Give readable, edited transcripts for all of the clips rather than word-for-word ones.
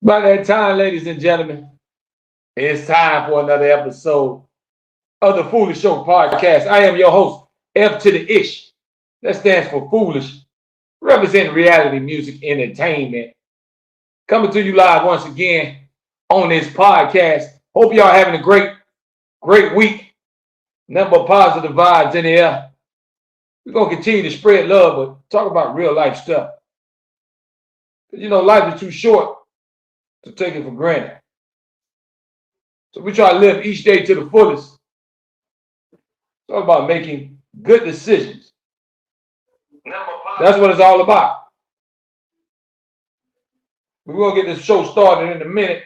By that time, ladies and gentlemen, it's time for another episode of the Foolish Show podcast. I am your host, F to the Ish. That stands for Foolish, representing reality music entertainment. Coming to you live once again on this podcast. Hope y'all having a great week. Nothing but positive vibes in the air. We're going to continue to spread love, but talk about real life stuff. You know, life is too short to take it for granted. So we try to live each day to the fullest. It's all about making good decisions. That's what it's all about. We're going to get this show started in a minute.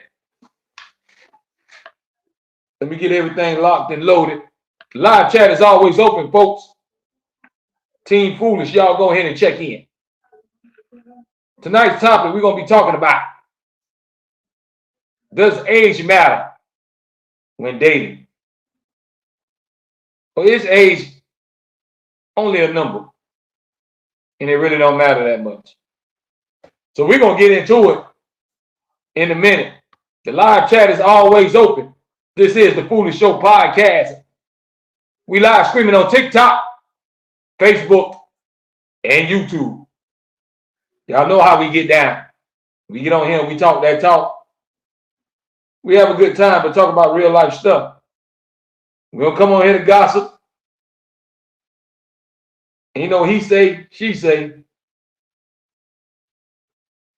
Let me get everything locked and loaded. Live chat is always open, folks. Team Foolish, y'all go ahead and check in. Tonight's topic, we're going to be talking about, does age matter when dating? Or is age only a number? And it really don't matter that much. So we're going to get into it in a minute. The live chat is always open. This is the Foolish Show podcast. We live streaming on TikTok, Facebook, and YouTube. Y'all know how we get down. We get on here, we talk that talk. We have a good time, but talk about real life stuff. We don't come on here to gossip. And you know, he say, she say.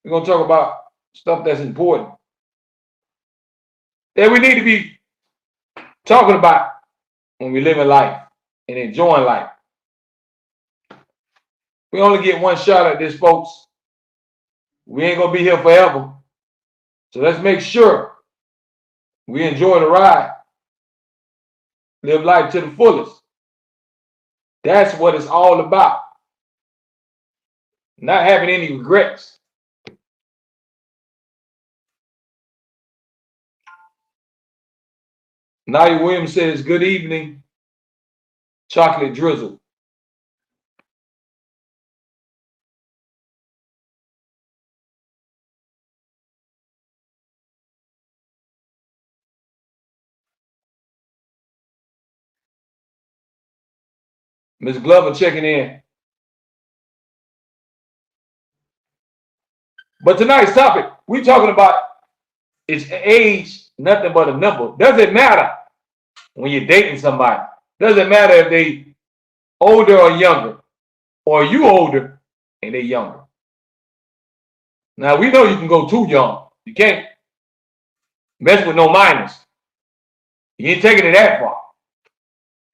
We're going to talk about stuff that's important, that we need to be talking about when we live in life and enjoying life. We only get one shot at this, folks. We ain't going to be here forever. So let's make sure we enjoy the ride. Live life to the fullest. That's what it's all about. Not having any regrets. Nadia Williams says, good evening, chocolate drizzle. Miss Glover checking in. But tonight's topic, we're talking about, is age nothing but a number? Does it matter when you're dating somebody? Does it matter if they older or younger? Or you older and they younger? Now, we know you can go too young. You can't mess with no minors. You ain't taking it that far.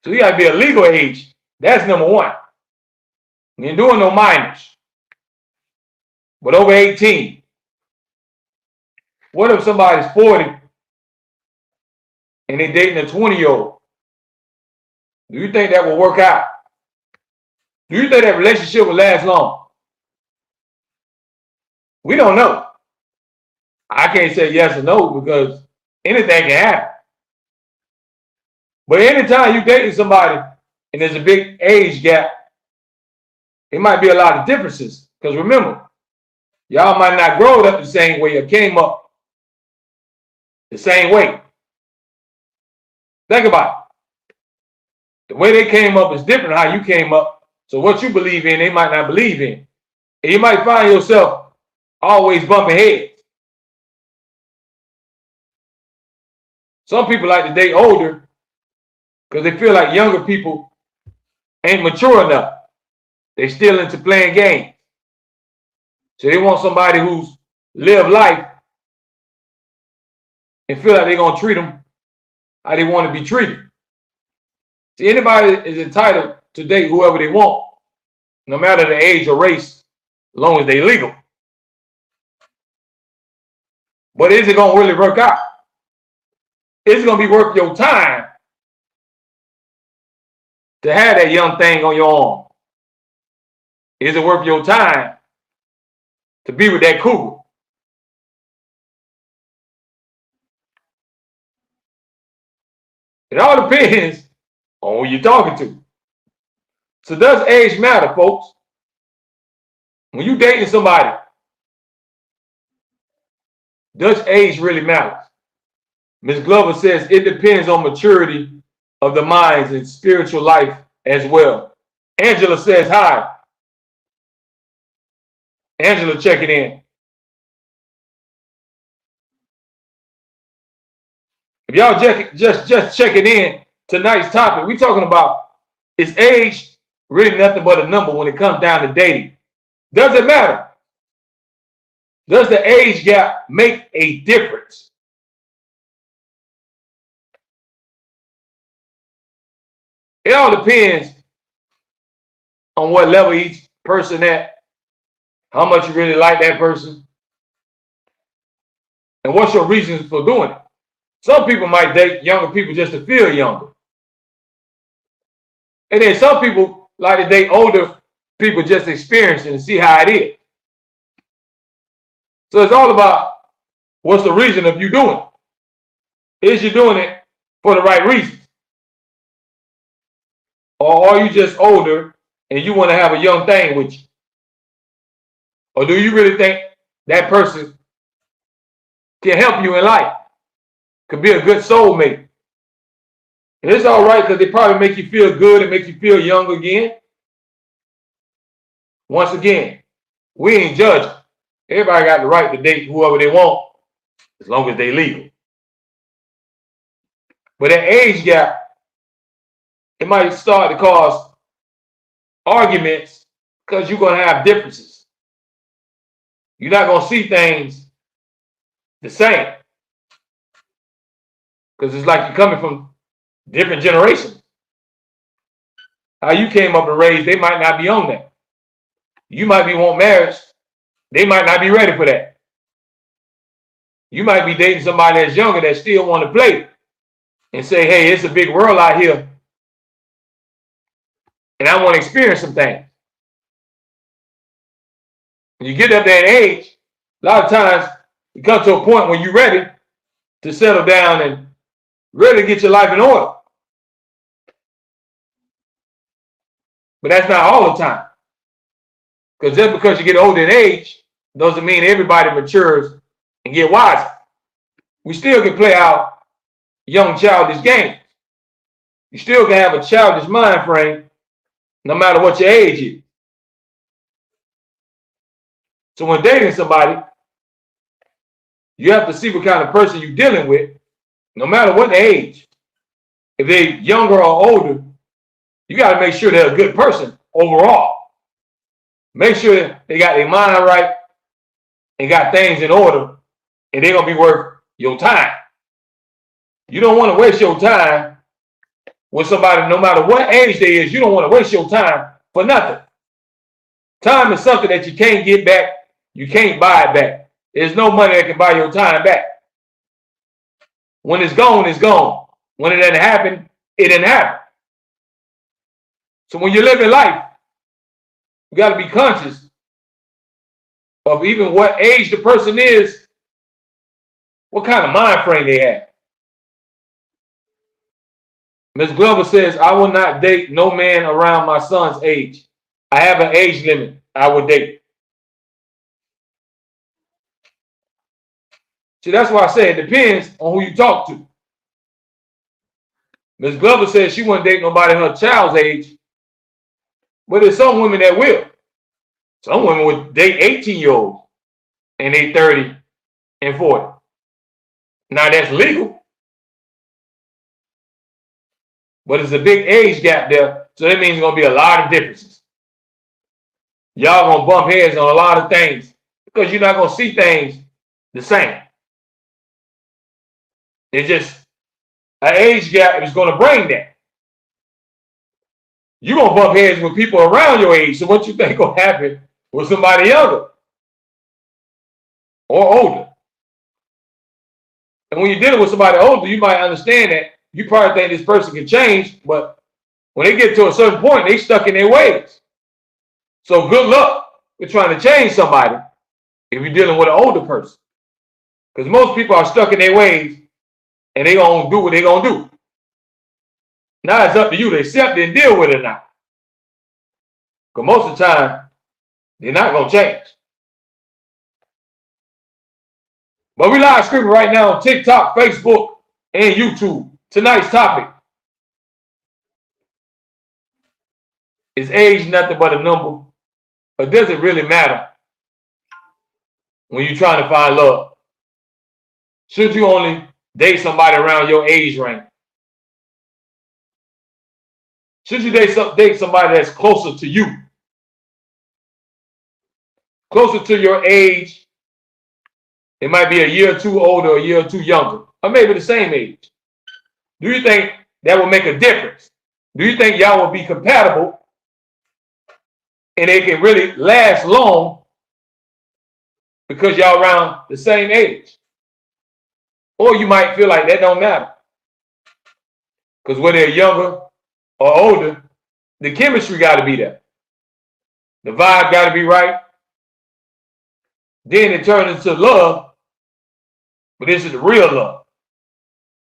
So you got to be a legal age. That's number one. You ain't doing no minors. But over 18. What if somebody's 40 and they're dating a 20-year-old? Do you think that will work out? Do you think that relationship will last long? We don't know. I can't say yes or no because anything can happen. But anytime you're dating somebody and there's a big age gap, it might be a lot of differences. Because remember, y'all might not grow up the same way or came up the same way. Think about it. The way they came up is different than how you came up. So what you believe in, they might not believe in. And you might find yourself always bumping heads. Some people like to date older because they feel like younger people ain't mature enough. They still into playing games. So they want somebody who's lived life and feel like they're going to treat them how they want to be treated. See, anybody is entitled to date whoever they want, no matter the age or race, as long as they're legal. But is it going to really work out? Is it going to be worth your time to have that young thing on your arm? Is it worth your time to be with that cougar? It all depends on who you're talking to. So does age matter, folks? When you dating somebody Does age really matter? Ms. Glover says it depends on maturity of the minds and spiritual life as well. Angela says hi. Angela checking in. If y'all just checking in, tonight's topic, we're talking about, is age really nothing but a number when it comes down to dating? Does it matter? Does the age gap make a difference? It all depends on what level each person at, how much you really like that person, and what's your reasons for doing it. Some people might date younger people just to feel younger. And then some people like to date older people just to experience it and see how it is. So it's all about what's the reason of you doing it. Is you doing it for the right reasons? Or are you just older and you want to have a young thing with you? Or do you really think that person can help you in life? Could be a good soulmate. And it's all right because they probably make you feel good and make you feel young again. Once again, we ain't judging. Everybody got the right to date whoever they want as long as they legal. But that age gap, it might start to cause arguments because you're going to have differences. You're not going to see things the same. Because it's like you're coming from different generations. How you came up and raised, they might not be on that. You might be want marriage. They might not be ready for that. You might be dating somebody that's younger that still want to play and say, hey, it's a big world out here. And I want to experience some things. When you get up that age, a lot of times you come to a point where you're ready to settle down and really get your life in order. But that's not all the time. Because just because you get older in age doesn't mean everybody matures and get wiser. We still can play our young childish games. You still can have a childish mind frame no matter what your age is. So when dating somebody, you have to see what kind of person you're dealing with, no matter what the age. If they're younger or older, you got to make sure they're a good person overall. Make sure they got their mind right and got things in order, and they're going to be worth your time. You don't want to waste your time with somebody, no matter what age they is. You don't want to waste your time for nothing. Time is something that you can't get back. You can't buy it back. There's no money that can buy your time back. When it's gone, it's gone. When it didn't happen, it didn't happen. So when you're living life, you got to be conscious of even what age the person is, what kind of mind frame they have. Ms. Glover says, I will not date no man around my son's age. I have an age limit I would date. See, that's why I say it depends on who you talk to. Ms. Glover says she wouldn't date nobody her child's age, but there's some women that will. Some women would date 18-year-olds and they 30 and 40. Now that's legal, but there's a big age gap there, so that means there's going to be a lot of differences. Y'all going to bump heads on a lot of things because you're not going to see things the same. It's just an age gap is going to bring that. You're going to bump heads with people around your age, so what you think will happen with somebody younger or older? And when you're dealing with somebody older, you might understand that you probably think this person can change, but when they get to a certain point, they stuck in their ways. So good luck with trying to change somebody if you're dealing with an older person. Because most people are stuck in their ways and they're going to do what they're going to do. Now it's up to you to accept it and deal with it or not. Because most of the time, they're not going to change. But we live streaming right now on TikTok, Facebook, and YouTube. Tonight's topic is age nothing but a number, or does it really matter when you're trying to find love? Should you only date somebody around your age range? Should you date somebody that's closer to you? Closer to your age? It might be a year or two older, a year or two younger, or maybe the same age. Do you think that will make a difference? Do you think y'all will be compatible and they can really last long because y'all around the same age? Or you might feel like that don't matter. Because whether they're younger or older, the chemistry got to be there. The vibe got to be right. Then it turns into love, but this is the real love.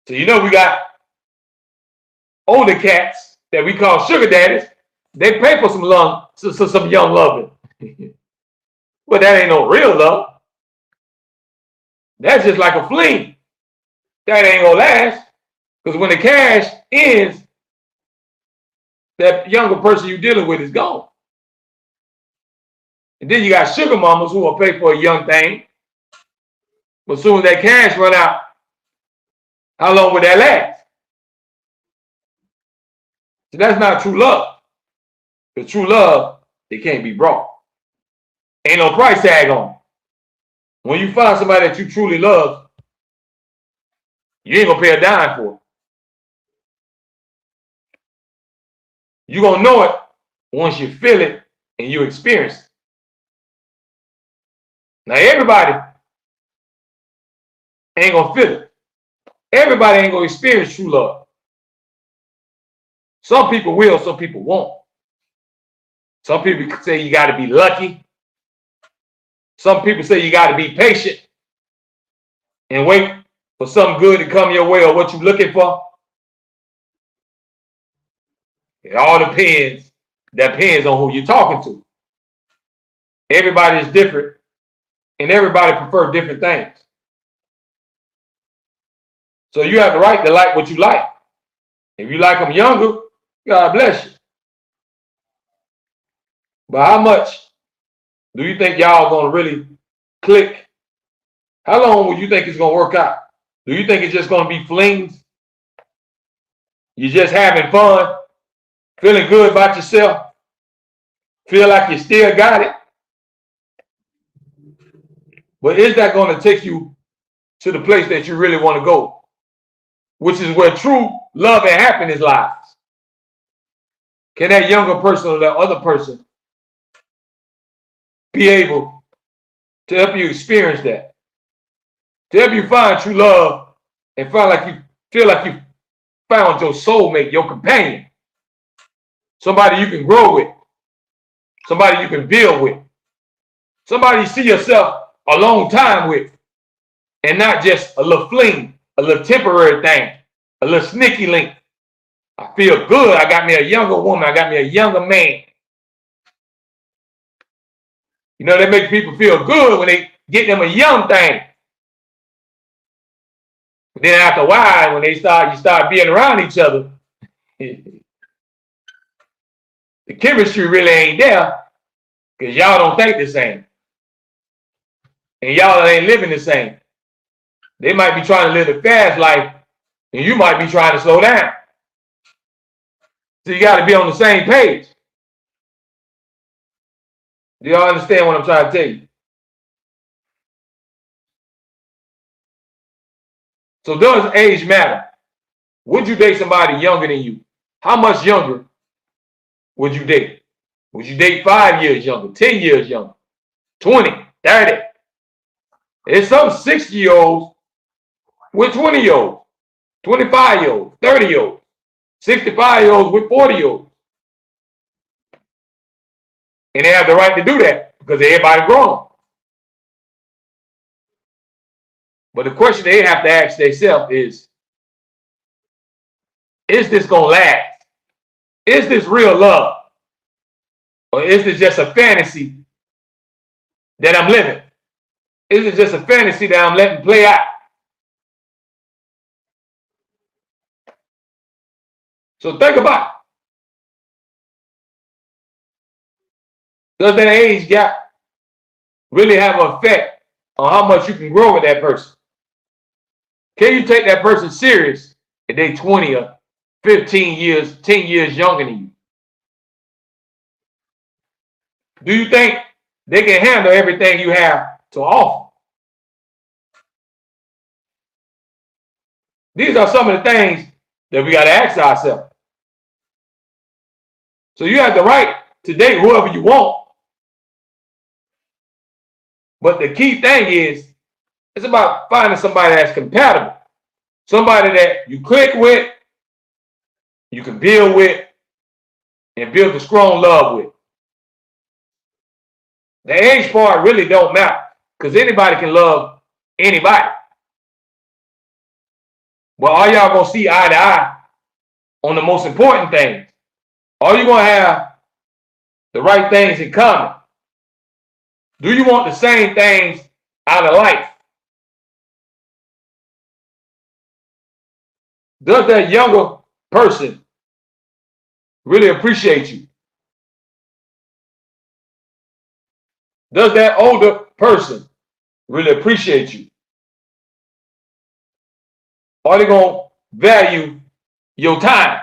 So you know we got older cats that we call sugar daddies. They pay for some young loving. But that ain't no real love. That's just like a fling. That ain't gonna last. Because when the cash ends, that younger person you're dealing with is gone. And then you got sugar mamas who will pay for a young thing. But as soon as that cash run out, how long would that last? So that's not true love. Because true love, it can't be brought. Ain't no price tag on it. When you find somebody that you truly love, you ain't gonna pay a dime for it. You're gonna know it once you feel it and you experience it. Now everybody ain't gonna feel it. Everybody ain't gonna experience true love. Some people will, some people won't. Some people say you gotta be lucky. Some people say you gotta be patient and wait for something good to come your way or what you're looking for. It all depends on who you're talking to. Everybody is different and everybody prefers different things. So you have the right to like what you like. If you like them younger, God bless you. But how much do you think y'all gonna really click? How long would you think it's gonna work out? Do you think it's just gonna be flings? You're just having fun, feeling good about yourself, feel like you still got it? But is that gonna take you to the place that you really want to go? Which is where true love and happiness lies. Can that younger person or that other person be able to help you experience that? To help you find true love and feel like you found your soulmate, your companion. Somebody you can grow with. Somebody you can build with. Somebody you see yourself a long time with. And not just a little fling, a little temporary thing, a little sneaky link. I feel good. I got me a younger woman. I got me a younger man. You know, that makes people feel good when they get them a young thing. But then after a while, when you start being around each other, the chemistry really ain't there because y'all don't think the same. And y'all ain't living the same. They might be trying to live a fast life and you might be trying to slow down. So you got to be on the same page. Do y'all understand what I'm trying to tell you? So does age matter? Would you date somebody younger than you? How much younger would you date? Would you date 5 years younger, 10 years younger, 20, 30? There's some 60-year-olds with 20-year-olds, 25-year-olds, 30-year-olds, 65-year-olds with 40-year-olds. And they have the right to do that because everybody grown. But the question they have to ask themselves is this going to last? Is this real love? Or is this just a fantasy that I'm living? Is it just a fantasy that I'm letting play out? So think about it. Does that age gap really have an effect on how much you can grow with that person? Can you take that person serious if they 20 or 15 years, 10 years younger than you? Do you think they can handle everything you have to offer? These are some of the things that we got to ask ourselves. So you have the right to date whoever you want. But the key thing is, it's about finding somebody that's compatible. Somebody that you click with, you can build with, and build a strong love with. The age part really don't matter because anybody can love anybody. But are y'all going to see eye to eye on the most important things? Are you going to have the right things in common? Do you want the same things out of life? Does that younger person really appreciate you? Does that older person really appreciate you? Are they going to value your time?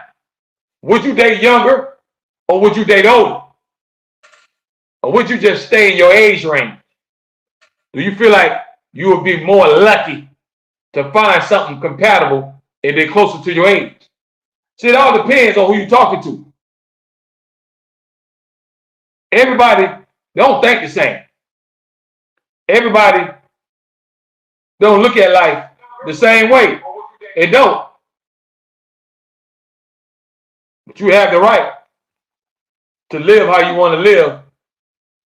Would you date younger or would you date older? Or would you just stay in your age range? Do you feel like you would be more lucky to find something compatible if they're closer to your age? See, it all depends on who you're talking to. Everybody don't think the same. Everybody don't look at life the same way. It don't. But you have the right to live how you want to live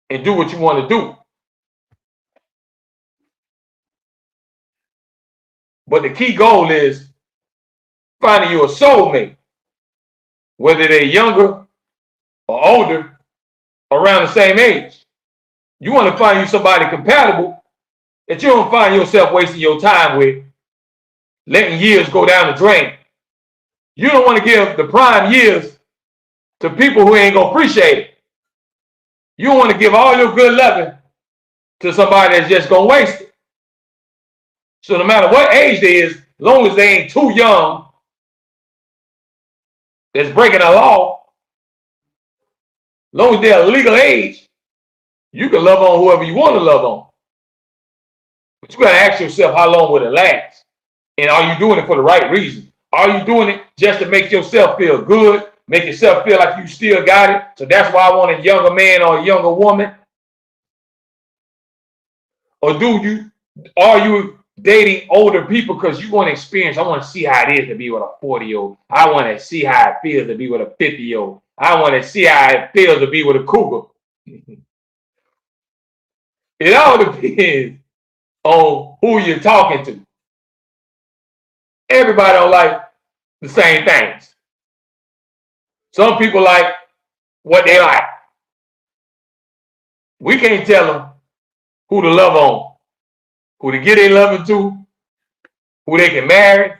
and do what you want to do. But the key goal is finding you a soulmate, whether they're younger or older, around the same age. You want to find you somebody compatible that you don't find yourself wasting your time with, letting years go down the drain. You don't want to give the prime years to people who ain't going to appreciate it. You don't want to give all your good loving to somebody that's just going to waste it. So no matter what age they is, as long as they ain't too young, that's breaking the law, as long as they're a legal age, you can love on whoever you want to love on. But you got to ask yourself, how long will it last? And are you doing it for the right reason? Are you doing it just to make yourself feel good, make yourself feel like you still got it? So that's why I want a younger man or a younger woman? Or are you dating older people because you want to experience? I want to see how it is to be with a 40-year-old. I want to see how it feels to be with a 50-year-old. I want to see how it feels to be with a cougar. It all depends on who you're talking to. Everybody don't like the same things. Some people like what they like. We can't tell them who to love on, who to get their loving to, who they can marry,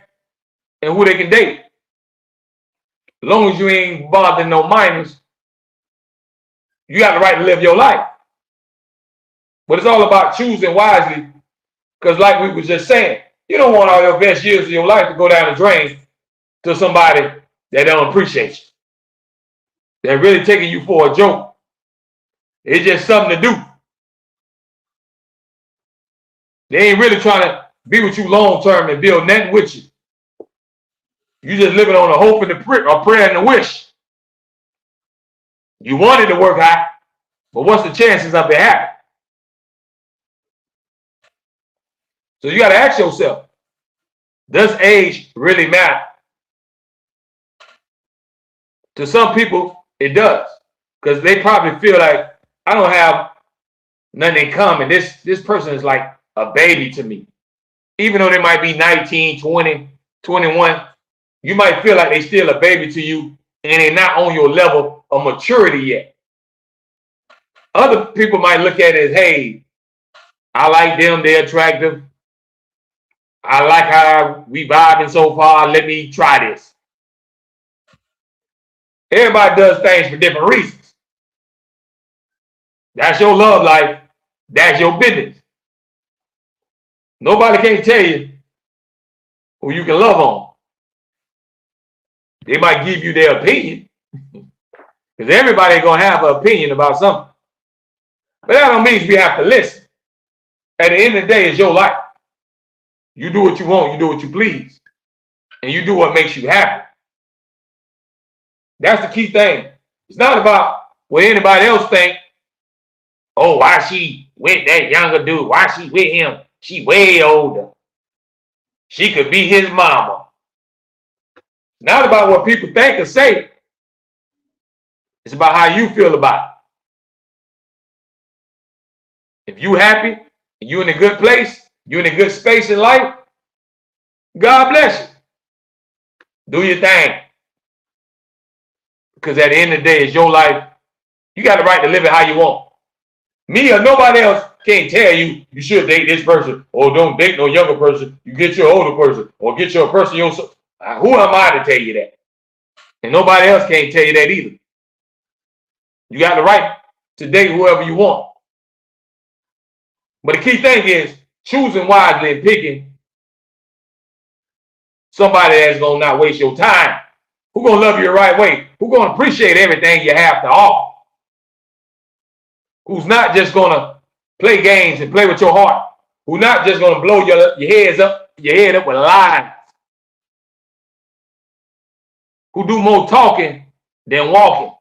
and who they can date. As long as you ain't bothering no minors, you got the right to live your life. But it's all about choosing wisely, because like we were just saying, you don't want all your best years of your life to go down the drain to somebody that don't appreciate you. They're really taking you for a joke. It's just something to do. They ain't really trying to be with you long term and build nothing with you. You just living on a hope and a prayer and a wish. You want it to work out, but what's the chances of it happening? So you got to ask yourself, does age really matter? To some people, it does, because they probably feel like, I don't have nothing in common. This person is like a baby to me. Even though they might be 19, 20, 21, you might feel like they're still a baby to you and they're not on your level of maturity yet. Other people might look at it as, hey, I like them. They're attractive. I like how we vibing so far. Let me try this. Everybody does things for different reasons. That's your love life. That's your business. Nobody can tell you who you can love on. They might give you their opinion. Because everybody ain't going to have an opinion about something. But that don't mean we have to listen. At the end of the day, it's your life. You do what you want. You do what you please. And you do what makes you happy. That's the key thing. It's not about what anybody else think. Oh, why she with that younger dude? Why she with him? She way older. She could be his mama. Not about what people think or say. It's about how you feel about it. If you happy, and you in a good place, you in a good space in life, God bless you. Do your thing. Because at the end of the day, it's your life. You got the right to live it how you want. Me or nobody else can't tell you you should date this person or don't date no younger person. You get your older person or get your person. Who am I to tell you that? And nobody else can't tell you that either. You got the right to date whoever you want. But the key thing is choosing wisely and picking somebody that's going to not waste your time. Who's going to love you the right way? Who's going to appreciate everything you have to offer? Who's not just going to play games and play with your heart? Who's not just going to blow your head up with lies? Who do more talking than walking?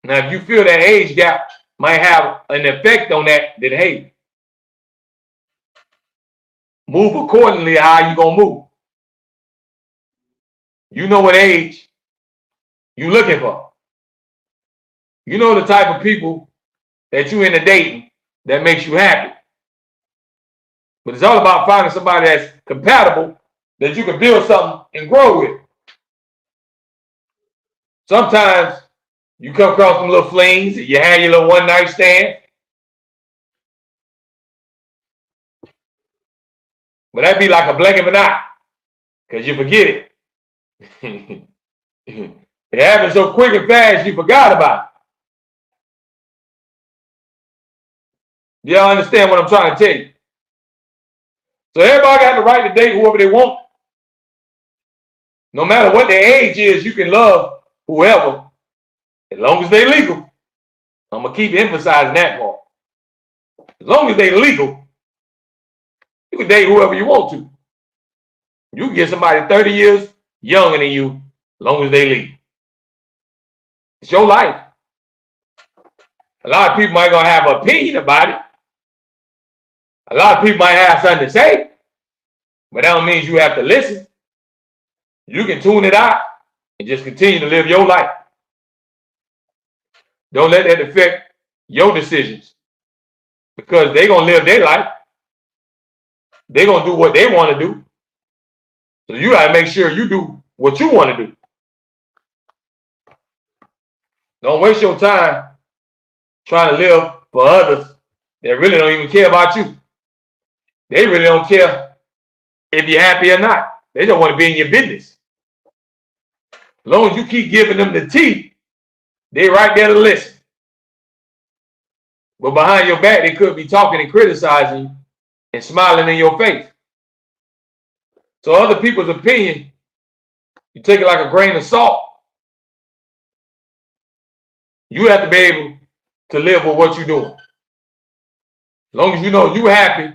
Now, if you feel that age gap might have an effect on that, then hey, move accordingly how you going to move. You know what age you looking for. You know the type of people that you into dating that makes you happy. But it's all about finding somebody that's compatible, that you can build something and grow with. Sometimes you come across some little flings, you have your little one night stand. But that'd be like a blink of an eye, because you forget it. It happens so quick and fast, you forgot about it. Y'all understand what I'm trying to tell you? So everybody got the right to date whoever they want. No matter what their age is, you can love whoever, as long as they're legal. I'm going to keep emphasizing that part. As long as they're legal, you can date whoever you want to. You can get somebody 30 years younger than you, as long as they legal. It's your life. A lot of people might going to have an opinion about it. A lot of people might have something to say, but that don't mean you have to listen. You can tune it out and just continue to live your life. Don't let that affect your decisions, because they're going to live their life. They're going to do what they want to do. So you got to make sure you do what you want to do. Don't waste your time trying to live for others that really don't even care about you. They really don't care if you're happy or not. They don't want to be in your business. As long as you keep giving them the tea, they right there to listen. But behind your back, they could be talking and criticizing you and smiling in your face. So other people's opinion, you take it like a grain of salt. You have to be able to live with what you're doing. As long as you know you're happy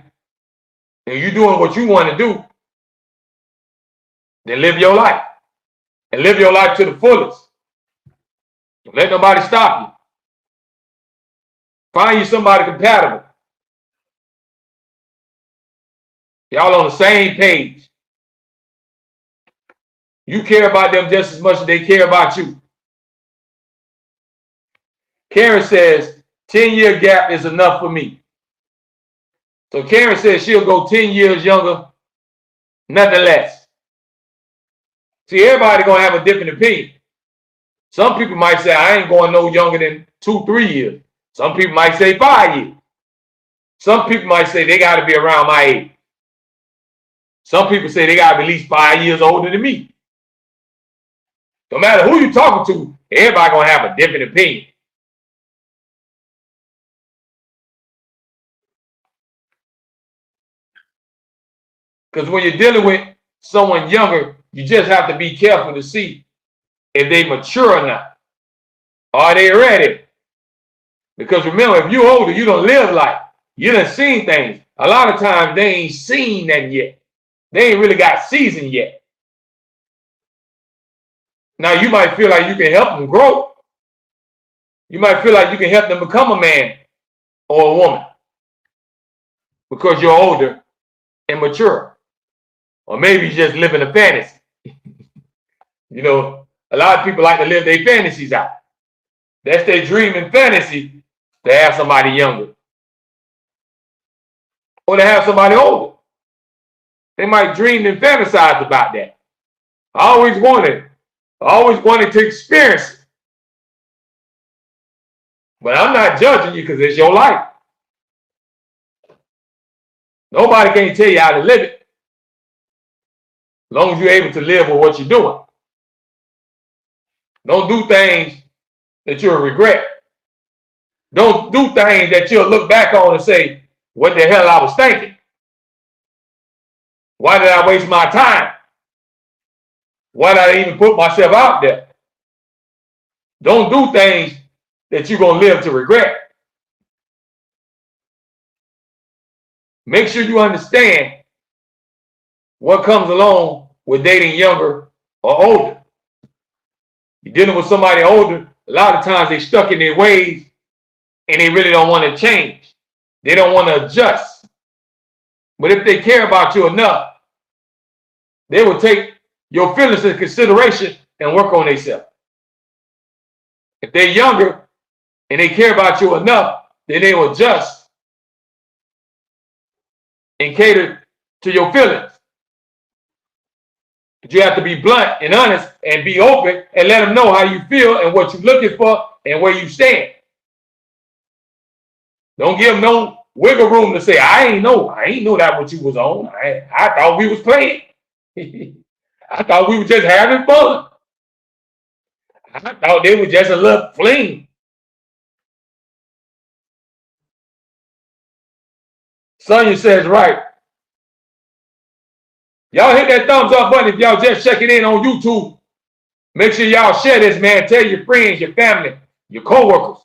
and you're doing what you want to do, then live your life. And live your life to the fullest. Don't let nobody stop you. Find you somebody compatible. Y'all on the same page. You care about them just as much as they care about you. Karen says, 10-year gap is enough for me. So Karen says she'll go 10 years younger, nothing less. See, everybody going to have a different opinion. Some people might say, I ain't going no younger than 2-3 years. Some people might say 5 years. Some people might say they got to be around my age. Some people say they got to be at least 5 years older than me. No matter who you're talking to, everybody going to have a different opinion. Because when you're dealing with someone younger, you just have to be careful to see if they mature or not. Are they ready? Because remember, if you're older, you don't live life. You done seen things. A lot of times they ain't seen that yet. They ain't really got seasoned yet. Now you might feel like you can help them grow. You might feel like you can help them become a man or a woman because you're older and mature. Or maybe you just live in a fantasy. You know, a lot of people like to live their fantasies out. That's their dream and fantasy, to have somebody younger. Or to have somebody older. They might dream and fantasize about that. I always wanted to experience it. But I'm not judging you because it's your life. Nobody can tell you how to live it. As long as you're able to live with what you're doing. Don't do things that you'll regret. Don't do things that you'll look back on and say, what the hell I was thinking? Why did I waste my time? Why did I even put myself out there? Don't do things that you're going to live to regret. Make sure you understand what comes along with dating younger or older. You're dealing with somebody older, a lot of times they're stuck in their ways and they really don't want to change. They don't want to adjust. But if they care about you enough, they will take your feelings into consideration and work on themselves. If they're younger and they care about you enough, then they will adjust and cater to your feelings. But you have to be blunt and honest and be open and let them know how you feel and what you're looking for and where you stand. Don't give them no wiggle room to say, I ain't know that what you was on. I thought we was playing. I thought we were just having fun. I thought they were just a little fling. Sonya says, right. Y'all hit that thumbs up button if y'all just checking in on YouTube. Make sure y'all share this, man. Tell your friends, your family, your coworkers,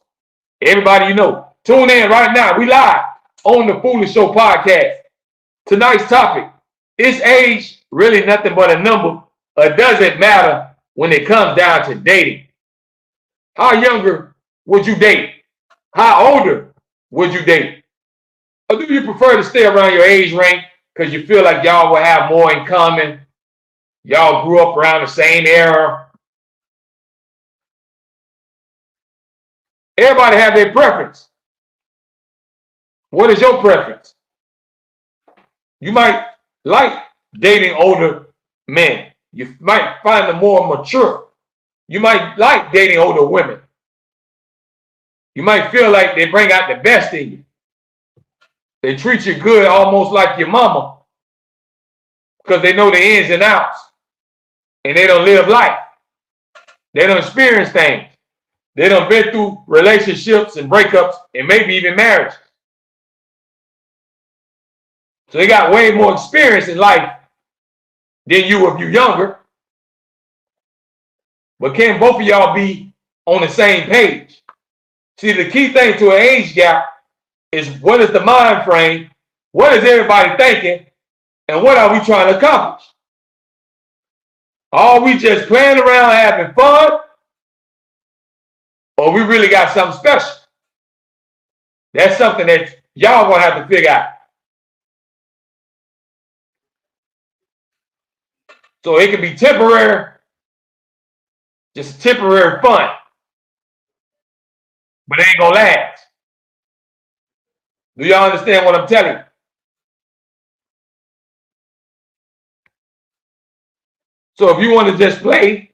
everybody you know. Tune in right now. We live on the Foolish Show podcast. Tonight's topic, is age really nothing but a number, or does it matter when it comes down to dating? How younger would you date? How older would you date? Or do you prefer to stay around your age range because you feel like y'all will have more in common? Y'all grew up around the same era. Everybody have their preference. What is your preference? You might like dating older men. You might find them more mature. You might like dating older women. You might feel like they bring out the best in you. They treat you good, almost like your mama, because they know the ins and outs, and they don't live life. They don't experience things. They don't been through relationships and breakups and maybe even marriage. So they got way more experience in life than you if you're younger. But can both of y'all be on the same page? See, the key thing to an age gap is, what is the mind frame? What is everybody thinking? And what are we trying to accomplish? Are we just playing around having fun? Or we really got something special? That's something that y'all gonna have to figure out. So it can be temporary, just temporary fun, but it ain't gonna last. Do y'all understand what I'm telling you? So if you want to just play,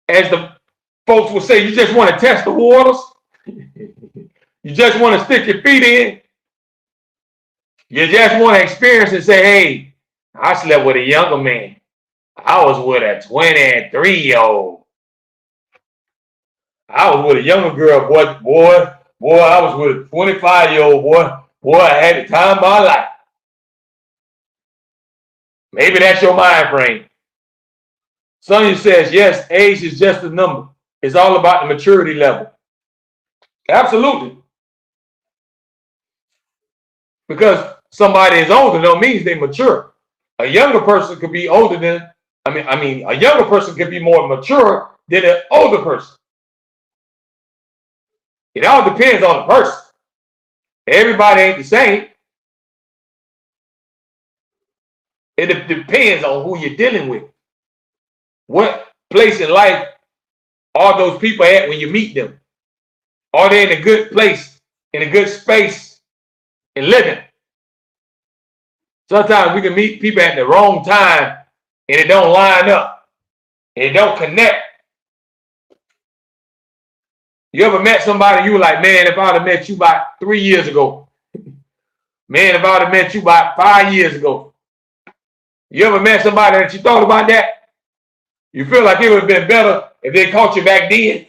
as the folks will say, you just want to test the waters, You just want to stick your feet in. You just want to experience and say, hey, I slept with a younger man. I was with a 23-year-old. I was with a younger girl, boy, I was with a 25-year-old boy, I had the time of my life. Maybe that's your mind frame. Sonia says, yes, age is just a number. It's all about the maturity level. Absolutely. Because somebody is older don't mean they mature. A younger person could be older than, a younger person could be more mature than an older person. It all depends on the person. Everybody ain't the same. It depends on who you're dealing with. What place in life are those people at when you meet them? Are they in a good place, in a good space, in living? Sometimes we can meet people at the wrong time and it don't line up. It don't connect. You ever met somebody you were like, man, if I'd have met you about 3 years ago. Man, if I'd have met you about 5 years ago. You ever met somebody that you thought about that? You feel like it would have been better if they caught you back then?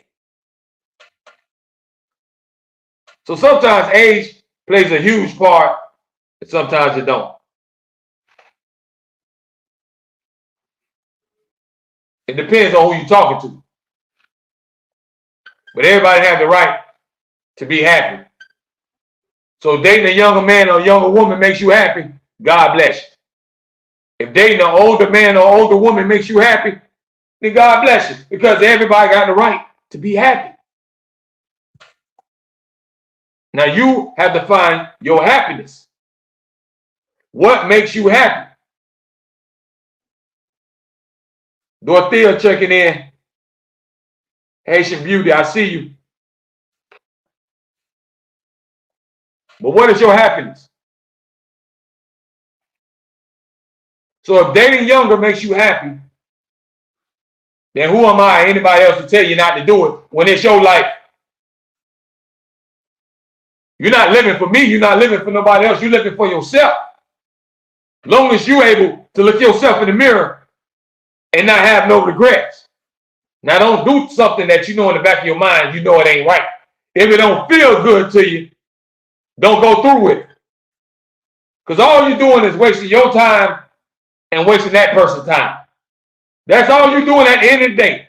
So sometimes age plays a huge part, and sometimes it don't. It depends on who you're talking to. But everybody has the right to be happy. So dating a younger man or a younger woman makes you happy, God bless you. If dating an older man or older woman makes you happy, then God bless you. Because everybody got the right to be happy. Now you have to find your happiness. What makes you happy? Dorothea checking in. Haitian Beauty, I see you. But what is your happiness? So if dating younger makes you happy, then who am I, anybody else, to tell you not to do it when it's your life? You're not living for me. You're not living for nobody else. You're living for yourself. As long as you're able to look yourself in the mirror and not have no regrets. Now, don't do something that you know in the back of your mind, you know it ain't right. If it don't feel good to you, don't go through with it. Because all you're doing is wasting your time and wasting that person's time. That's all you're doing at the end of the day.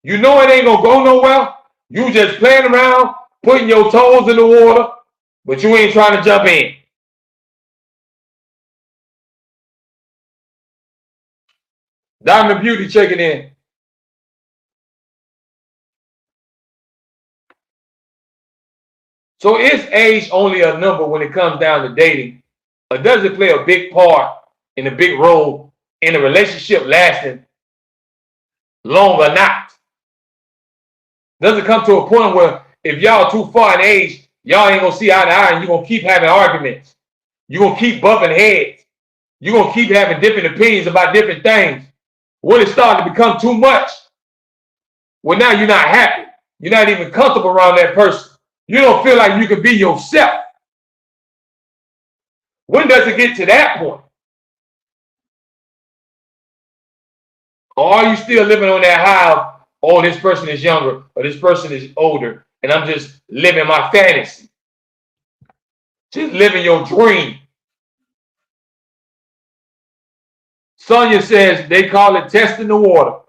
You know it ain't going to go nowhere. You just playing around, putting your toes in the water, but you ain't trying to jump in. Diamond Beauty checking in. So is age only a number when it comes down to dating? Or does it play a big part in a big role in a relationship lasting long or not? Does it come to a point where if y'all too far in age, y'all ain't going to see eye to eye and you're going to keep having arguments? You're going to keep bumping heads. You're going to keep having different opinions about different things. When it starts to become too much, well, now you're not happy. You're not even comfortable around that person. You don't feel like you can be yourself. When does it get to that point? Or are you still living on that high of, oh, this person is younger or this person is older and I'm just living my fantasy? Just living your dream. Sonia says they call it testing the water.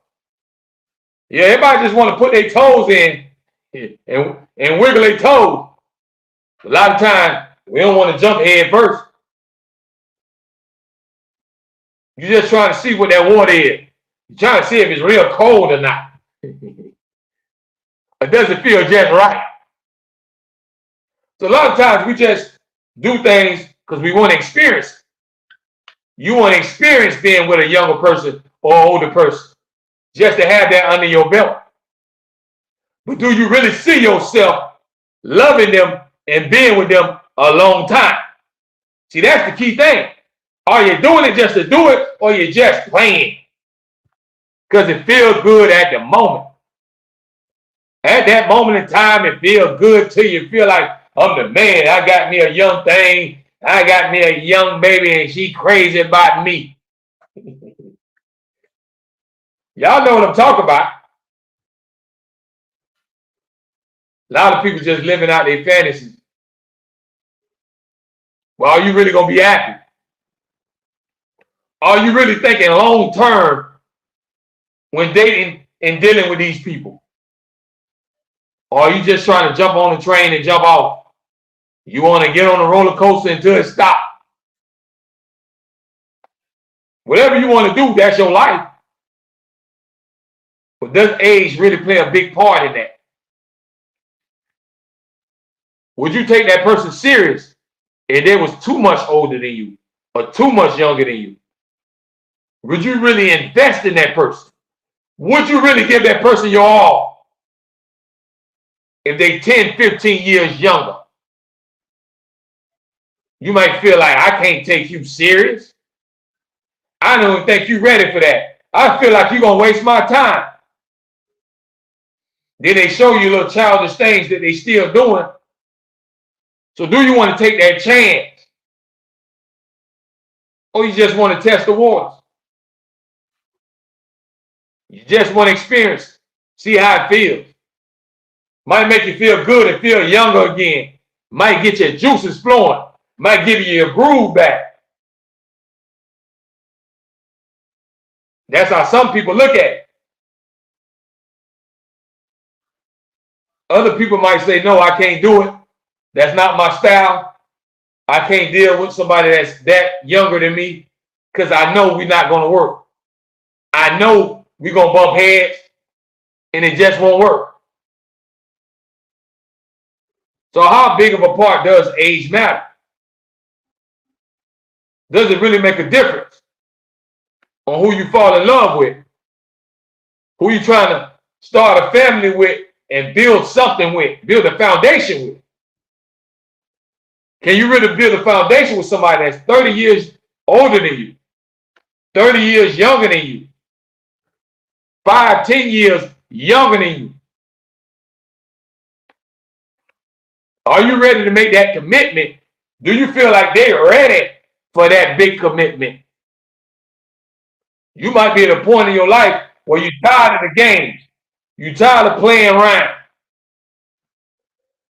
Yeah, everybody just want to put their toes in and wiggle their toes. A lot of times, we don't want to jump head first. You're just trying to see what that water is. You're trying to see if it's real cold or not. Or does it feel just right? So a lot of times we just do things because we want to experience it. You want to experience being with a younger person or older person just to have that under your belt. But do you really see yourself loving them and being with them a long time? See, that's the key thing. Are you doing it just to do it or you just playing? Because it feels good at the moment. At that moment in time, it feels good to you. You feel like I'm the man. I got me a young thing. I got me a young baby and she crazy about me. Y'all know what I'm talking about. A lot of people just living out their fantasies. Well, are you really going to be happy? Are you really thinking long term when dating and dealing with these people? Or are you just trying to jump on the train and jump off? You want to get on the roller coaster until it stops. Whatever you want to do, that's your life. But does age really play a big part in that? Would you take that person serious if they was too much older than you or too much younger than you? Would you really invest in that person? Would you really give that person your all if they 10, 15 years younger? You might feel like, I can't take you serious. I don't think you're ready for that. I feel like you're going to waste my time. Then they show you little childish things that they still doing. So do you want to take that chance? Or you just want to test the waters? You just want to experience, see how it feels. Might make you feel good and feel younger again. Might get your juices flowing. Might give you your groove back. That's how some people look at it. Other people might say, no, I can't do it. That's not my style. I can't deal with somebody that's that younger than me because I know we're not going to work. I know we're going to bump heads and it just won't work. So how big of a part does age matter? Does it really make a difference on who you fall in love with? Who you trying to start a family with and build something with, build a foundation with? Can you really build a foundation with somebody that's 30 years older than you, 30 years younger than you, 5, 10 years younger than you? Are you ready to make that commitment? Do you feel like they're ready for that big commitment? You might be at a point in your life where you're tired of the games. You're tired of playing around.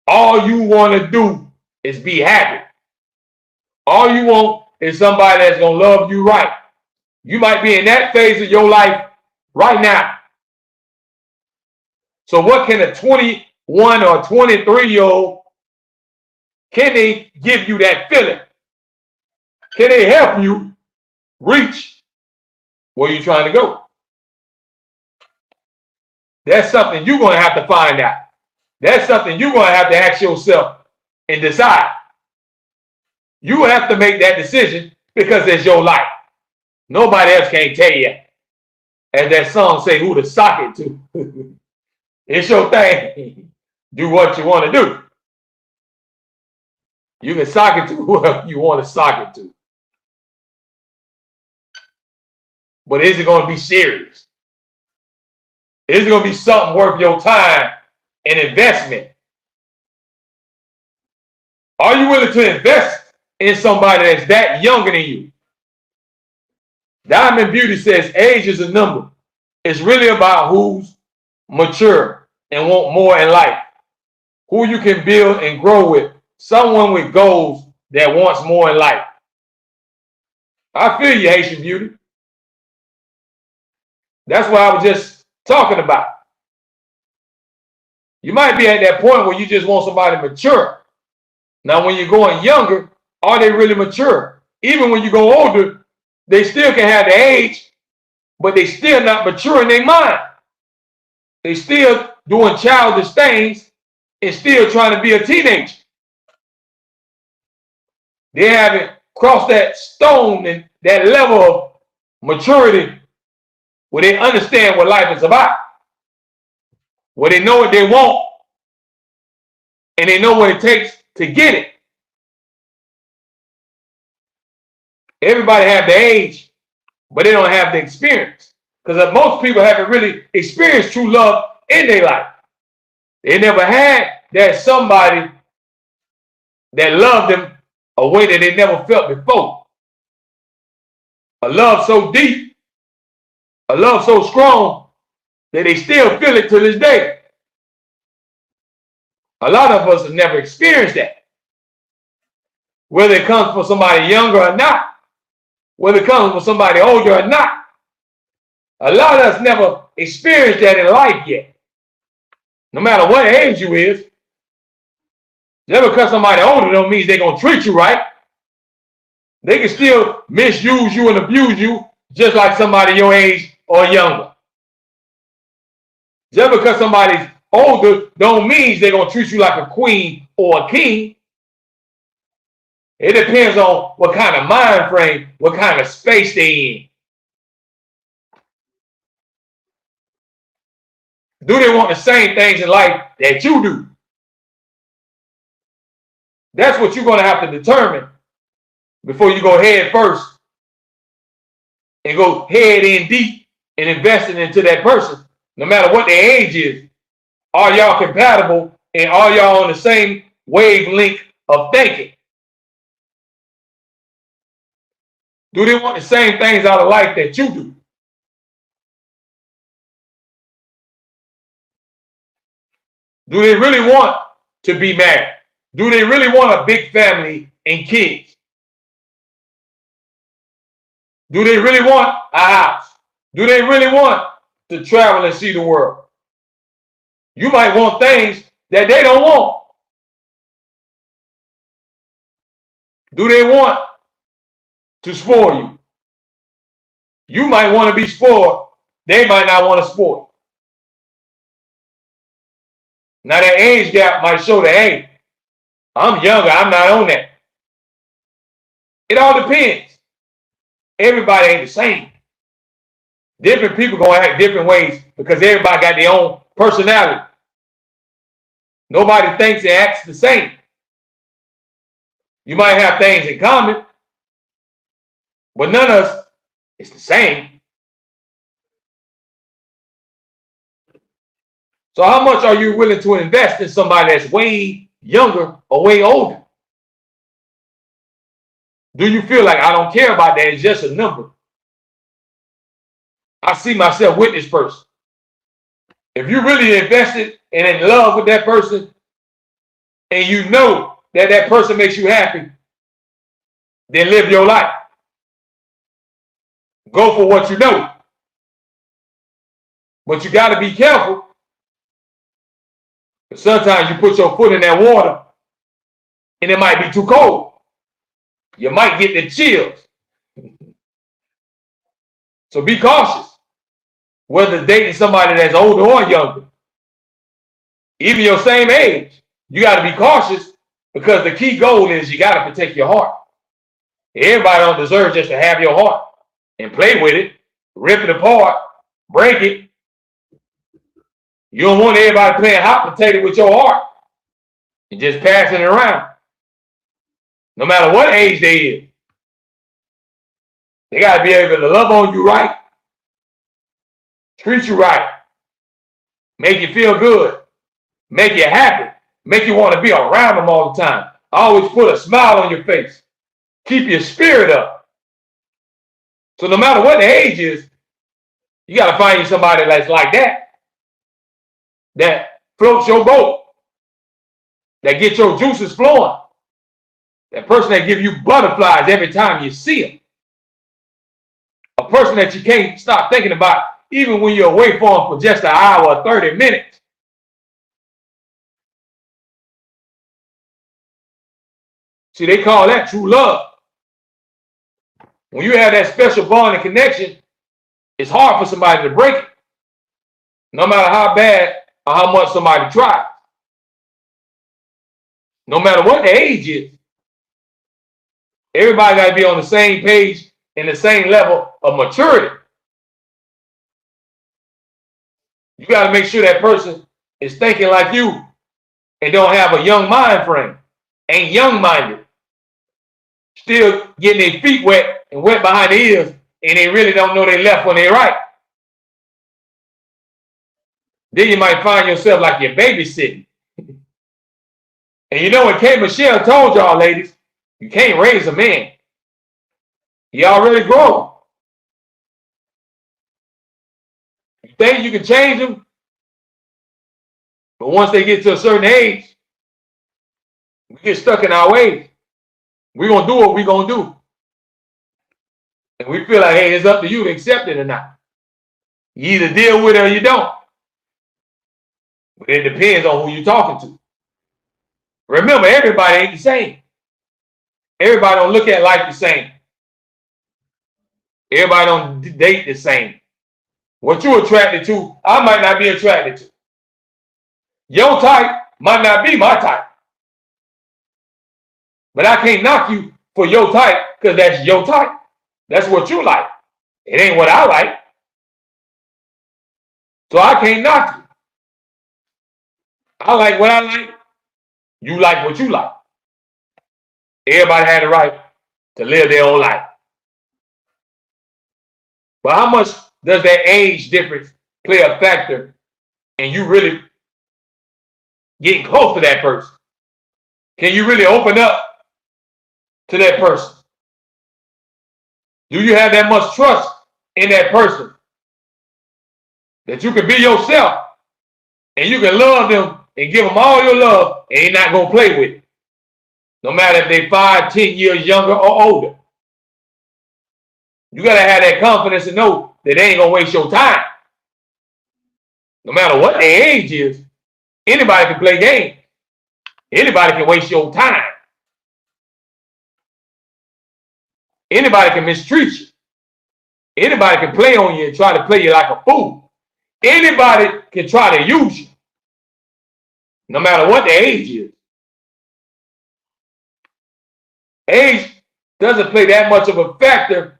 All you want to do is be happy. All you want is somebody that's going to love you right. You might be in that phase of your life right now. So what can a 21 or 23-year-old, can they give you that feeling? Can they help you reach where you're trying to go? That's something you're going to have to find out. That's something you're going to have to ask yourself and decide. You have to make that decision because it's your life. Nobody else can't tell you. As that song say, who to sock it to. It's your thing. Do what you want to do. You can sock it to whoever you want to sock it to. But is it going to be serious? Is it going to be something worth your time and investment? Are you willing to invest in somebody that's that younger than you? Diamond Beauty says age is a number. It's really about who's mature and want more in life. Who you can build and grow with. Someone with goals that wants more in life. I feel you, Haitian Beauty. That's what I was just talking about. You might be at that point where you just want somebody mature. Now, when you're going younger, are they really mature? Even when you go older, they still can have the age, but they still not mature in their mind. They still doing childish things and still trying to be a teenager. They haven't crossed that stone and that level of maturity where they understand what life is about, where they know what they want, and they know what it takes to get it. Everybody have the age, but they don't have the experience. Because most people haven't really experienced true love in their life. They never had that somebody that love them a way that they never felt before. A love so deep, a love so strong that they still feel it to this day. A lot of us have never experienced that. Whether it comes from somebody younger or not, whether it comes from somebody older or not, a lot of us never experienced that in life yet. No matter what age you is, just because somebody older don't mean they're going to treat you right. They can still misuse you and abuse you just like somebody your age or younger. Just because somebody's older don't mean they're going to treat you like a queen or a king. It depends on what kind of mind frame, what kind of space they in. Do they want the same things in life that you do? That's what you're going to have to determine before you go head first and go head in deep and investing into that person, no matter what their age is. Are y'all compatible and are y'all on the same wavelength of thinking? Do they want the same things out of life that you do? Do they really want to be married? Do they really want a big family and kids? Do they really want a house? Do they really want to travel and see the world? You might want things that they don't want. Do they want to spoil you? You might want to be spoiled. They might not want to spoil. Now that age gap might show that, hey, I'm younger, I'm not on that. It all depends. Everybody ain't the same. Different people gonna act different ways because everybody got their own personality. Nobody thinks and acts the same. You might have things in common, but none of us is the same. So how much are you willing to invest in somebody that's way younger or way older? Do you feel like I don't care about that? It's just a number. I see myself with this person. If you really invested and in love with that person and you know that that person makes you happy, then live your life. Go for what you know. But you got to be careful. Sometimes you put your foot in that water and it might be too cold. You might get the chills. So be cautious. Whether dating somebody that's older or younger, even your same age, you got to be cautious because the key goal is you got to protect your heart. Everybody don't deserve just to have your heart and play with it, rip it apart, break it. You don't want everybody playing hot potato with your heart and just passing it around. No matter what age they is. They got to be able to love on you right, treat you right, make you feel good, make you happy, make you want to be around them all the time. Always put a smile on your face. Keep your spirit up. So no matter what the age is, you got to find you somebody that's like that. That floats your boat, that gets your juices flowing, that person that gives you butterflies every time you see them, a person that you can't stop thinking about even when you're away from them for just an hour or 30 minutes. See, they call that true love. When you have that special bond and connection, it's hard for somebody to break it, no matter how bad or how much somebody tries. No matter what the age is, everybody got to be on the same page and the same level of maturity. You got to make sure that person is thinking like you and don't have a young mind frame, ain't young-minded, still getting their feet wet and wet behind the ears, and they really don't know they left when they right. Then you might find yourself like you're babysitting. And you know when K. Michelle told y'all, ladies, you can't raise a man. He already grown. You think you can change him? But once they get to a certain age, we get stuck in our ways. We're going to do what we're going to do. And we feel like, hey, it's up to you to accept it or not. You either deal with it or you don't. But it depends on who you're talking to. Remember, everybody ain't the same. Everybody don't look at life the same. Everybody don't date the same. What you're attracted to, I might not be attracted to. Your type might not be my type. But I can't knock you for your type because that's your type. That's what you like. It ain't what I like. So I can't knock you. I like what I like. You like what you like. Everybody had the right to live their own life. But how much does that age difference play a factor in you really getting close to that person? Can you really open up to that person? Do you have that much trust in that person that you can be yourself and you can love them and give them all your love and they're not going to play with it? No matter if they're 5, 10 years younger or older. You got to have that confidence to know that they ain't going to waste your time. No matter what their age is, anybody can play games. Anybody can waste your time. Anybody can mistreat you. Anybody can play on you and try to play you like a fool. Anybody can try to use you. No matter what their age is. Age doesn't play that much of a factor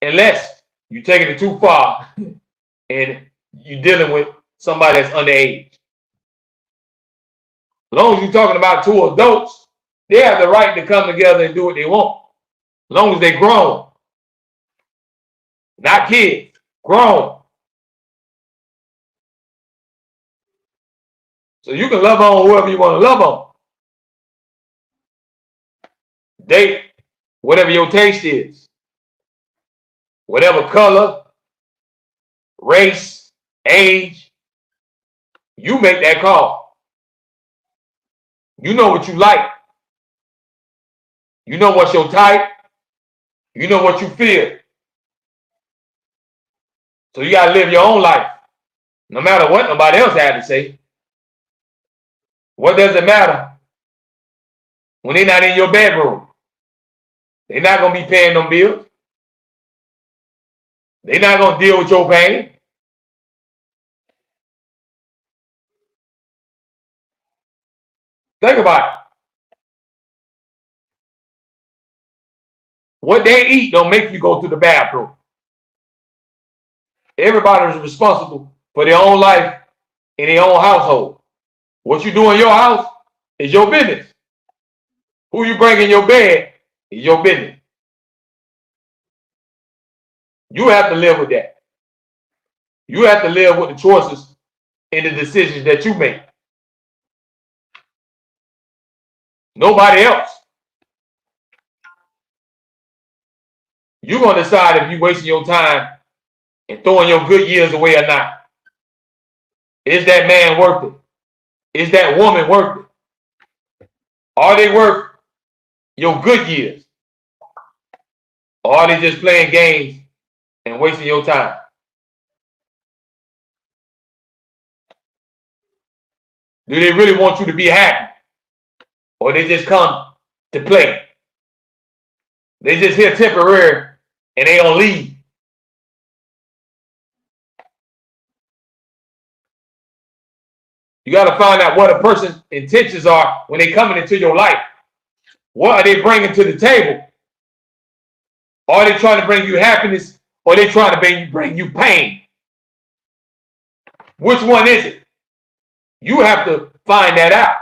unless you're taking it too far and you're dealing with somebody that's underage. As long as you're talking about two adults, they have the right to come together and do what they want. As long as they're grown. Not kids, grown. So you can love on whoever you want to love on. Date whatever your taste is. Whatever color, race, age, you make that call. You know what you like. You know what's your type. You know what you feel. So you got to live your own life. No matter what nobody else had to say. What does it matter when they're not in your bedroom? They're not going to be paying them bills. They're not going to deal with your pain. Think about it. What they eat don't make you go to the bathroom. Everybody is responsible for their own life in their own household. What you do in your house is your business. Who you bring in your bed is your business. You have to live with that. You have to live with the choices and the decisions that you make. Nobody else. You're going to decide if you're wasting your time and throwing your good years away or not. Is that man worth it? Is that woman worth it? Are they worth your good years? Or are they just playing games and wasting your time? Do they really want you to be happy? Or they just come to play? They just here temporary and they don't leave. You got to find out what a person's intentions are when they're coming into your life. What are they bringing to the table? Are they trying to bring you happiness or are they trying to bring you pain? Which one is it? You have to find that out.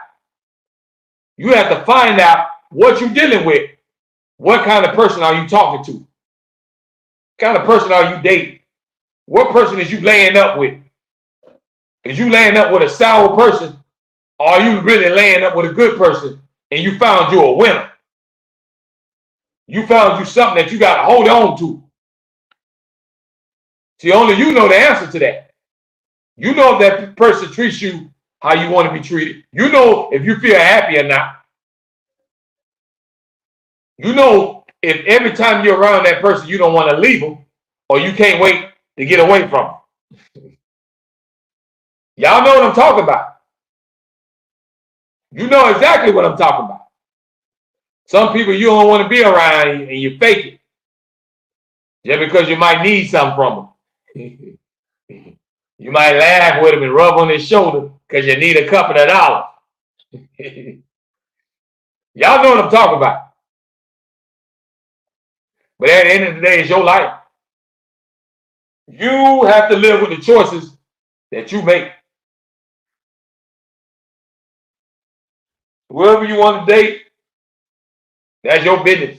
You have to find out what you're dealing with. What kind of person are you talking to? What kind of person are you dating? What person is you laying up with? Is you laying up with a sour person Or are you really laying up with a good person and you found you a winner? You found you something that you got to hold on to. See, only you know the answer to that. You know if that person treats you how you want to be treated. You know if you feel happy or not. You know if every time you're around that person, you don't want to leave them or you can't wait to get away from them. Y'all know what I'm talking about. You know exactly what I'm talking about. Some people you don't want to be around and you fake it. Just because you might need something from them. You might laugh with him and rub on his shoulder because you need a couple of dollars. Y'all know what I'm talking about. But at the end of the day, it's your life. You have to live with the choices that you make. Whoever you want to date, that's your business.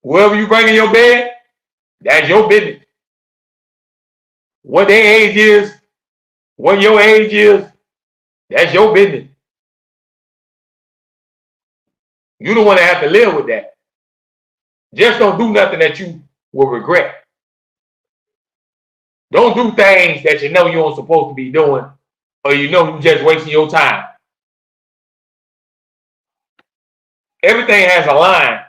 Whoever you bring in your bed, that's your business. What their age is, what your age is, that's your business. You don't want to have to live with that. Just don't do nothing that you will regret. Don't do things that you know you aren't supposed to be doing or you know you're just wasting your time. Everything has a line.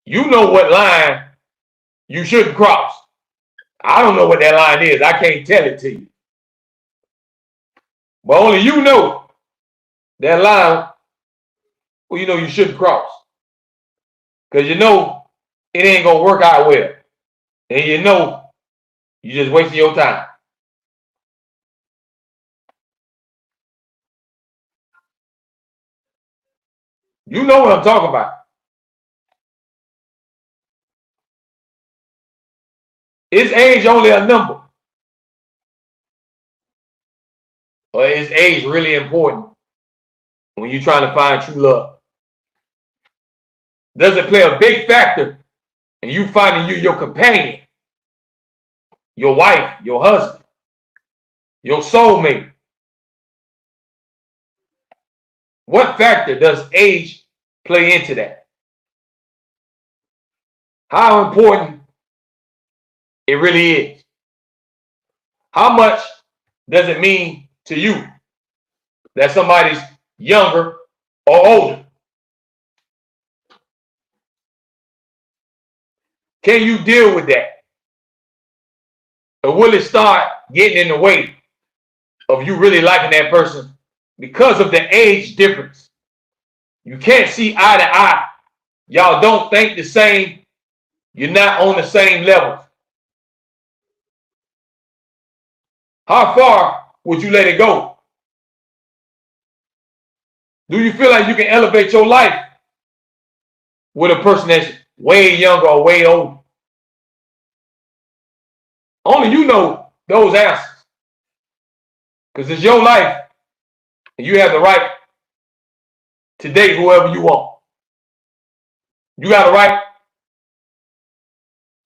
You know what line you shouldn't cross. I don't know what that line is. I can't tell it to you. But only you know that line well, you know you shouldn't cross. Because you know it ain't going to work out well. And you know you're just wasting your time. You know what I'm talking about. Is age only a number? Or is age really important when you're trying to find true love? Does it play a big factor in you finding your companion, your wife, your husband, your soulmate? What factor does age play into that? How important it really is? How much does it mean to you that somebody's younger or older? Can you deal with that? Or will it start getting in the way of you really liking that person because of the age difference? You can't see eye to eye. Y'all don't think the same. You're not on the same level. How far would you let it go? Do you feel like you can elevate your life with a person that's way younger or way older? Only you know those answers. Because it's your life and you have the right to date whoever you want. You got a right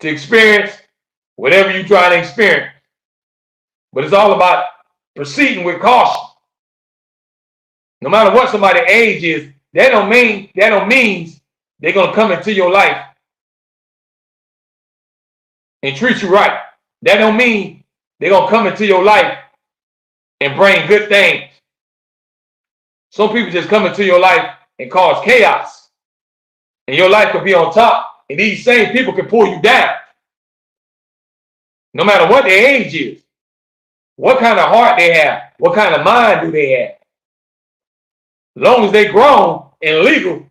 to experience whatever you try to experience. But it's all about proceeding with caution. No matter what somebody's age is, that don't mean they're gonna come into your life and treat you right. That don't mean they're gonna come into your life and bring good things. Some people just come into your life and cause chaos. And your life could be on top, and these same people can pull you down. No matter what their age is, what kind of heart they have, what kind of mind do they have. As long as they grown and legal,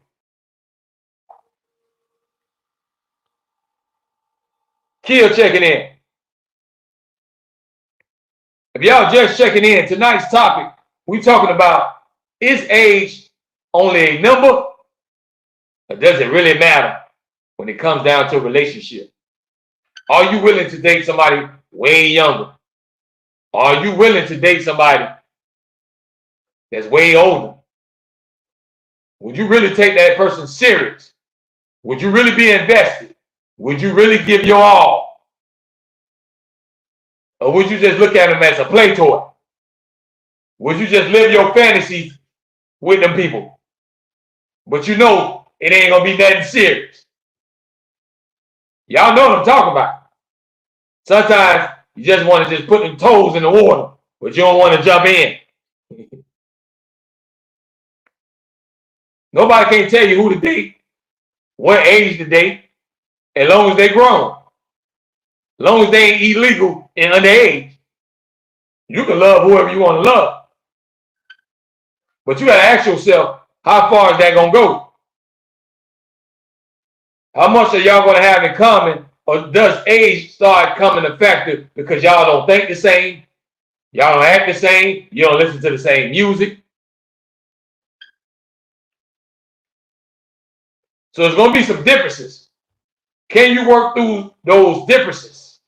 Kill checking in. If y'all just checking in, tonight's topic, we talking about, is age only a number, or does it really matter when it comes down to a relationship? Are you willing to date somebody way younger? Are you willing to date somebody that's way older? Would you really take that person serious? Would you really be invested? Would you really give your all? Or would you just look at them as a play toy? Would you just live your fantasies with them people? But you know it ain't gonna be nothing serious. Y'all know what I'm talking about. Sometimes you just want to just put them toes in the water, but you don't want to jump in. Nobody can tell you who to date, what age to date, as long as they grown. As long as they ain't illegal and underage. You can love whoever you want to love. But you got to ask yourself, how far is that going to go? How much are y'all going to have in common? Or does age start coming a factor because y'all don't think the same? Y'all don't act the same? You don't listen to the same music? So there's going to be some differences. Can you work through those differences?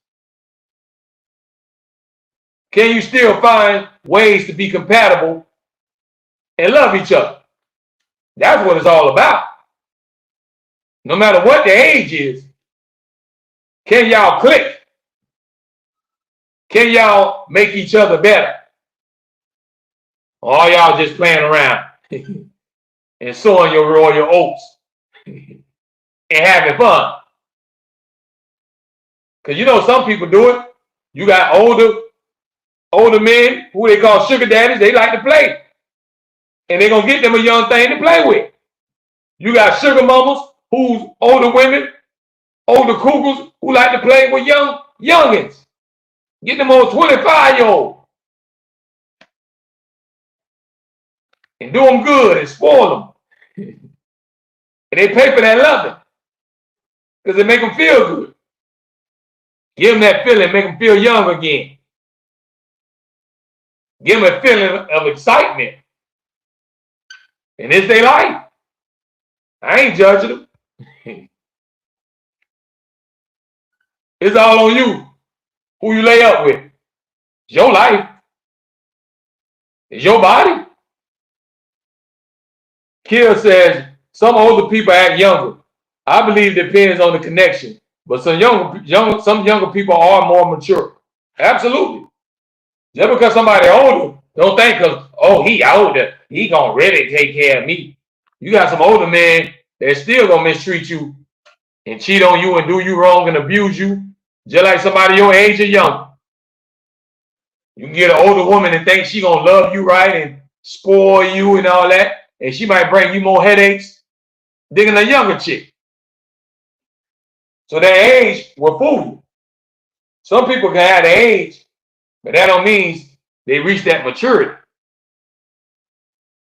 Can you still find ways to be compatible and love each other? That's what it's all about. No matter what the age is, can y'all click? Can y'all make each other better? Or are y'all just playing around and sowing your royal oats and having fun? Because you know some people do it. You got older men who they call sugar daddies. They like to play. And they're going to get them a young thing to play with. You got sugar mamas who's older women, older cougars who like to play with youngins. Get them old 25-year-old. And do them good and spoil them. And they pay for that loving. Because it make them feel good. Give them that feeling, make them feel young again. Give them a feeling of excitement. And it's their life. I ain't judging them. It's all on you. Who you lay up with. It's your life. It's your body. Kill says, some older people act younger. I believe it depends on the connection. But some younger people are more mature. Absolutely. Just because somebody older, don't think of, oh, he older, he gonna really take care of me. You got some older men that still gonna mistreat you and cheat on you and do you wrong and abuse you, just like somebody your age or younger. You can get an older woman and think she gonna love you right and spoil you and all that, and she might bring you more headaches than a younger chick. So that age will fool you. Some people can have the age, but that don't mean they reach that maturity.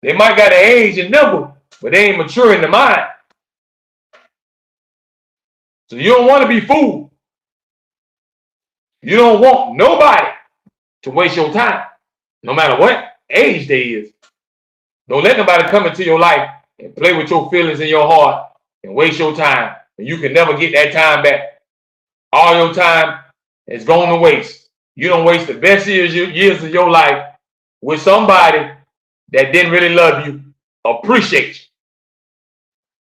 They might got the age and number, but they ain't mature in the mind. So you don't want to be fooled. You don't want nobody to waste your time, no matter what age they is. Don't let nobody come into your life and play with your feelings in your heart and waste your time. And you can never get that time back. All your time is going to waste. You don't waste the best years of your life with somebody that didn't really love you, appreciate you.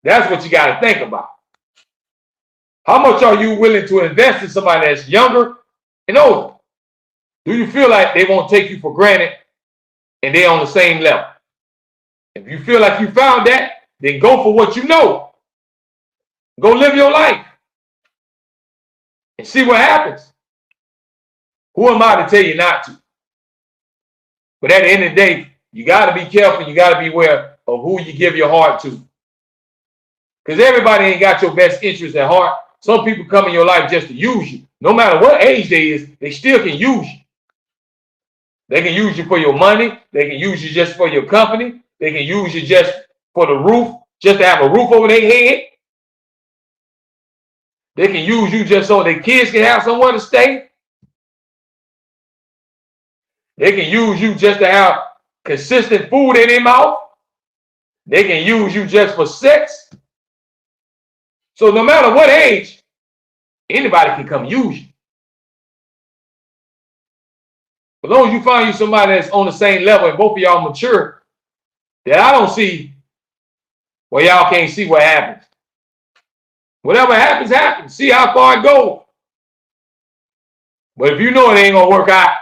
That's what you got to think about. How much are you willing to invest in somebody that's younger and older? Do you feel like they won't take you for granted and they're on the same level? If you feel like you found that, then go for what you know. Go live your life and see what happens. Who am I to tell you not to? But at the end of the day, you got to be careful. You got to be aware of who you give your heart to. Because everybody ain't got your best interest at heart. Some people come in your life just to use you. No matter what age they is, they still can use you. They can use you for your money. They can use you just for your company. They can use you just for the roof, just to have a roof over their head. They can use you just so their kids can have somewhere to stay. They can use you just to have consistent food in their mouth. They can use you just for sex. So no matter what age, anybody can come use you. As long as you find you somebody that's on the same level and both of y'all mature, that I don't see where y'all can't see what happens. Whatever happens, happens. See how far it goes. But if you know it ain't going to work out,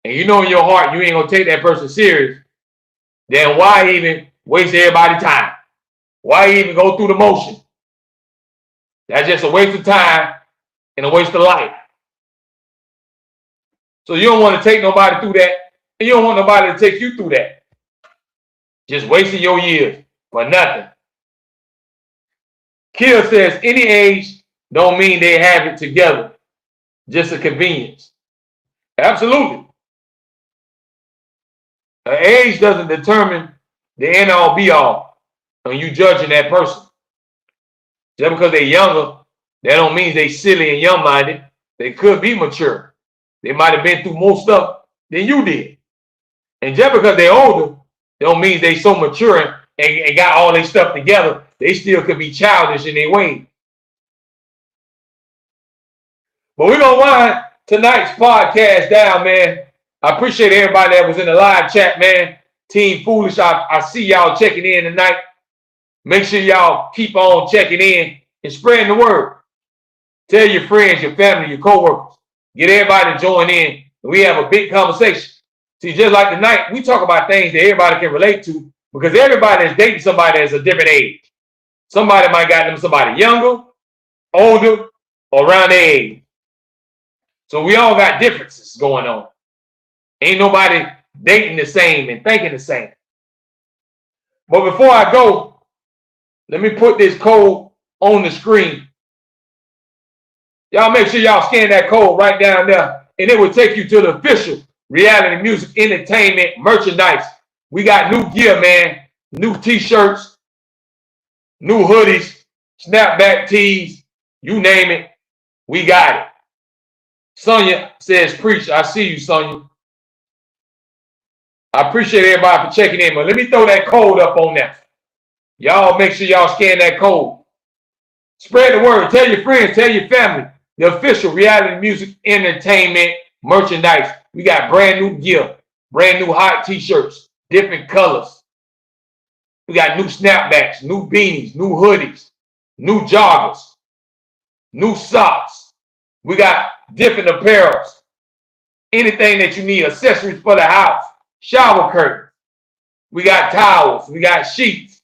and you know in your heart you ain't gonna take that person serious, then why even waste everybody's time? Why even go through the motion? That's just a waste of time and a waste of life. So you don't want to take nobody through that, and you don't want nobody to take you through that. Just wasting your years for nothing. Kill says any age don't mean they have it together. Just a convenience. Absolutely. An age doesn't determine the end all be all when you judging that person. Just because they're younger, that don't mean they silly and young-minded. They could be mature. They might have been through more stuff than you did. And just because they're older, don't mean they so mature and got all their stuff together. They still could be childish in their ways. But we're going to wind tonight's podcast down, man. I appreciate everybody that was in the live chat, man. Team Foolish, I see y'all checking in tonight. Make sure y'all keep on checking in and spreading the word. Tell your friends, your family, your coworkers. Get everybody to join in. We have a big conversation. See, just like tonight, we talk about things that everybody can relate to because everybody is dating somebody that's a different age. Somebody might got them somebody younger, older, or around their age. So we all got differences going on. Ain't nobody dating the same and thinking the same. But before I go, let me put this code on the screen. Y'all make sure y'all scan that code right down there, and it will take you to the official Reality Music Entertainment merchandise. We got new gear, man. New t-shirts, new hoodies, snapback tees, you name it, we got it. Sonia says, preach. I see you, Sonia. I appreciate everybody for checking in, but let me throw that code up on there. Y'all make sure y'all scan that code. Spread the word. Tell your friends, tell your family. The official Reality Music Entertainment merchandise. We got brand new gear, brand new hot t-shirts, different colors. We got new snapbacks, new beanies, new hoodies, new joggers, new socks. We got different apparels. Anything that you need, accessories for the house, shower curtains. We got towels, we got sheets.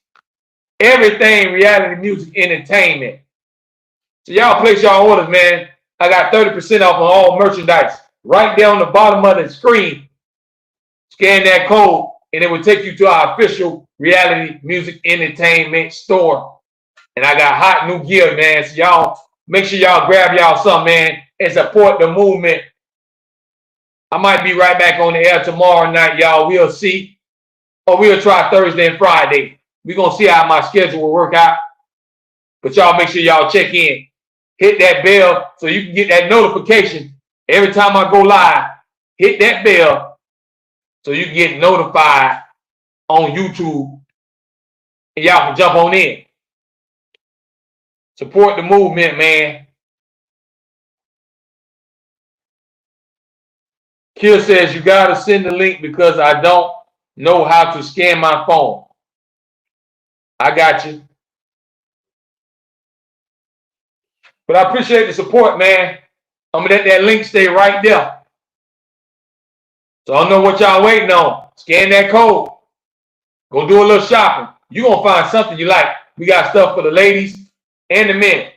Everything Reality Music Entertainment. So y'all place y'all orders, man. I got 30% off on all merchandise. Right there on the bottom of the screen. Scan that code, and it will take you to our official Reality Music Entertainment store. And I got hot new gear, man. So y'all make sure y'all grab y'all something, man, and support the movement. I might be right back on the air tomorrow night, y'all. We'll see. Or we'll try Thursday and Friday. We're going to see how my schedule will work out. But y'all make sure y'all check in. Hit that bell so you can get that notification every time I go live. Hit that bell so you can get notified on YouTube. And y'all can jump on in. Support the movement, man. Kill says you got to send the link because I don't know how to scan my phone. I got you. But I appreciate the support, man. I'm going to let that link stay right there. So I don't know what y'all waiting on. Scan that code. Go do a little shopping. You're going to find something you like. We got stuff for the ladies and the men.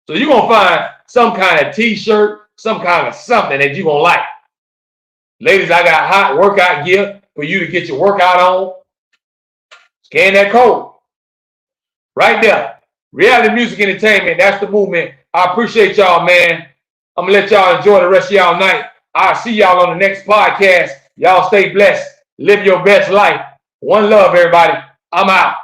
So you're going to find some kind of t-shirt, some kind of something that you're going to like. Ladies, I got hot workout gear for you to get your workout on. Scan that code. Right there. Reality Music Entertainment. That's the movement. I appreciate y'all, man. I'm going to let y'all enjoy the rest of y'all night. I'll see y'all on the next podcast. Y'all stay blessed. Live your best life. One love, everybody. I'm out.